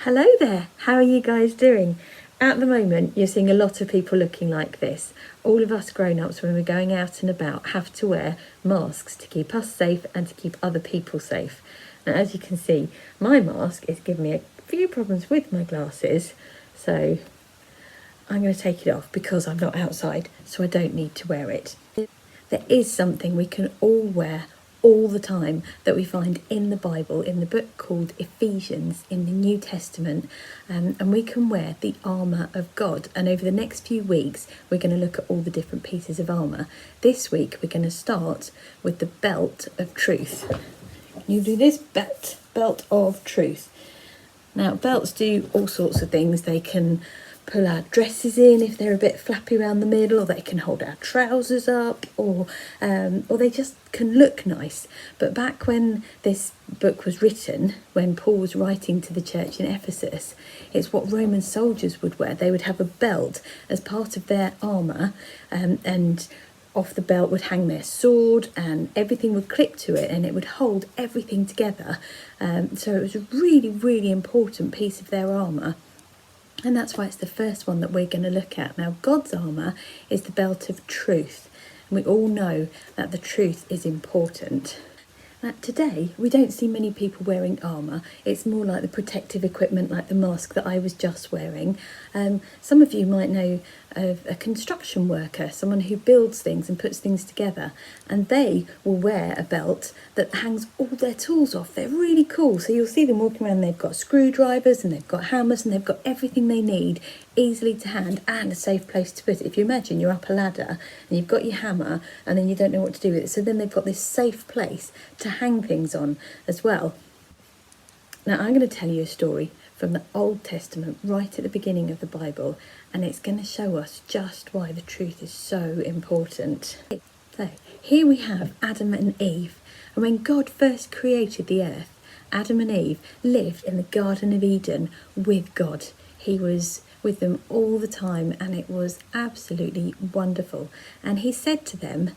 Hello there, how are you guys doing? At the moment, you're seeing a lot of people looking like this. All of us grown-ups, when we're going out and about, have to wear masks to keep us safe and to keep other people safe. Now, as you can see, my mask is giving me a few problems with my glasses, so I'm going to take it off because I'm not outside, so I don't need to wear it. There is something we can all wear all the time that we find in the Bible, in the book called Ephesians in the New Testament, and we can wear the armour of God. And over the next few weeks we're going to look at all the different pieces of armour. This week we're going to start with the belt of truth. You do this belt of truth. Now, belts do all sorts of things. They can pull our dresses in if they're a bit flappy around the middle, or they can hold our trousers up, or they just can look nice. But back when this book was written, when Paul was writing to the church in Ephesus, it's what Roman soldiers would wear. They would have a belt as part of their armour, and off the belt would hang their sword, and everything would clip to it, and it would hold everything together. So it was a really, really important piece of their armour. And that's why it's the first one that we're going to look at. Now, God's armour is the belt of truth. And we all know that the truth is important. Now, today, we don't see many people wearing armour. It's more like the protective equipment, like the mask that I was just wearing. Some of you might know of a construction worker, someone who builds things and puts things together, and they will wear a belt that hangs all their tools off. They're really cool. So you'll see them walking around, they've got screwdrivers and they've got hammers and they've got everything they need easily to hand and a safe place to put it. If you imagine you're up a ladder and you've got your hammer and then you don't know what to do with it, so then they've got this safe place to hang things on as well. Now, I'm going to tell you a story from the Old Testament, right at the beginning of the Bible, and it's going to show us just why the truth is so important. So, here we have Adam and Eve, and when God first created the earth, Adam and Eve lived in the Garden of Eden with God. He was with them all the time, and it was absolutely wonderful. And he said to them,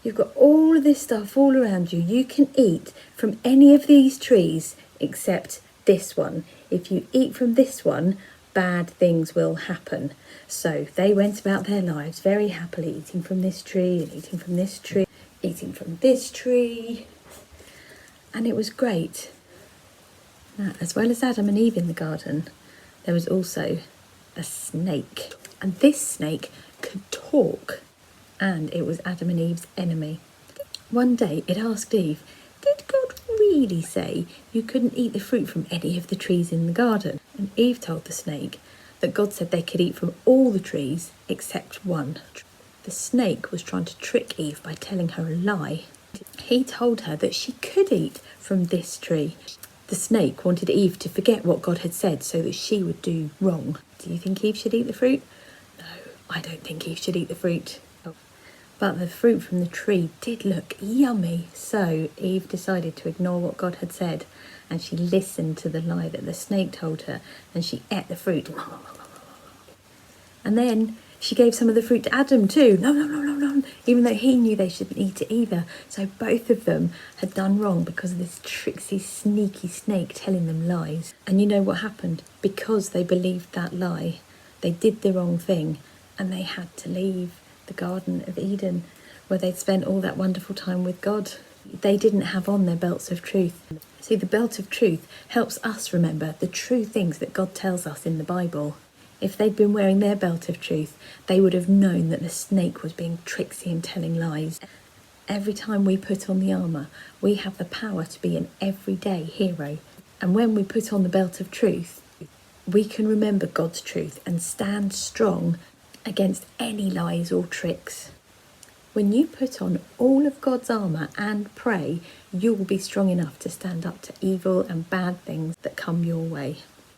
"You've got all of this stuff all around you. You can eat from any of these trees except this one. If you eat from this one, bad things will happen." So they went about their lives very happily, eating from this tree and eating from this tree, eating from this tree. And it was great. Now, as well as Adam and Eve in the garden, there was also a snake. And this snake could talk, and it was Adam and Eve's enemy. One day it asked Eve, "Did God really say you couldn't eat the fruit from any of the trees in the garden?" And Eve told the snake that God said they could eat from all the trees except one. The snake was trying to trick Eve by telling her a lie. He told her that she could eat from this tree. The snake wanted Eve to forget what God had said so that she would do wrong. Do you think Eve should eat the fruit? No, I don't think Eve should eat the fruit. But the fruit from the tree did look yummy, so Eve decided to ignore what God had said, and she listened to the lie that the snake told her, and she ate the fruit. And then she gave some of the fruit to Adam too, no, even though he knew they shouldn't eat it either. So both of them had done wrong because of this tricksy, sneaky snake telling them lies. And you know what happened? Because they believed that lie, they did the wrong thing, and they had to leave the Garden of Eden, where they'd spent all that wonderful time with God. They didn't have on their belts of truth. See, the belt of truth helps us remember the true things that God tells us in the Bible. If they'd been wearing their belt of truth, they would have known that the snake was being tricksy and telling lies. Every time we put on the armour, we have the power to be an everyday hero. And when we put on the belt of truth, we can remember God's truth and stand strong against any lies or tricks. When you put on all of God's armour and pray, you will be strong enough to stand up to evil and bad things that come your way.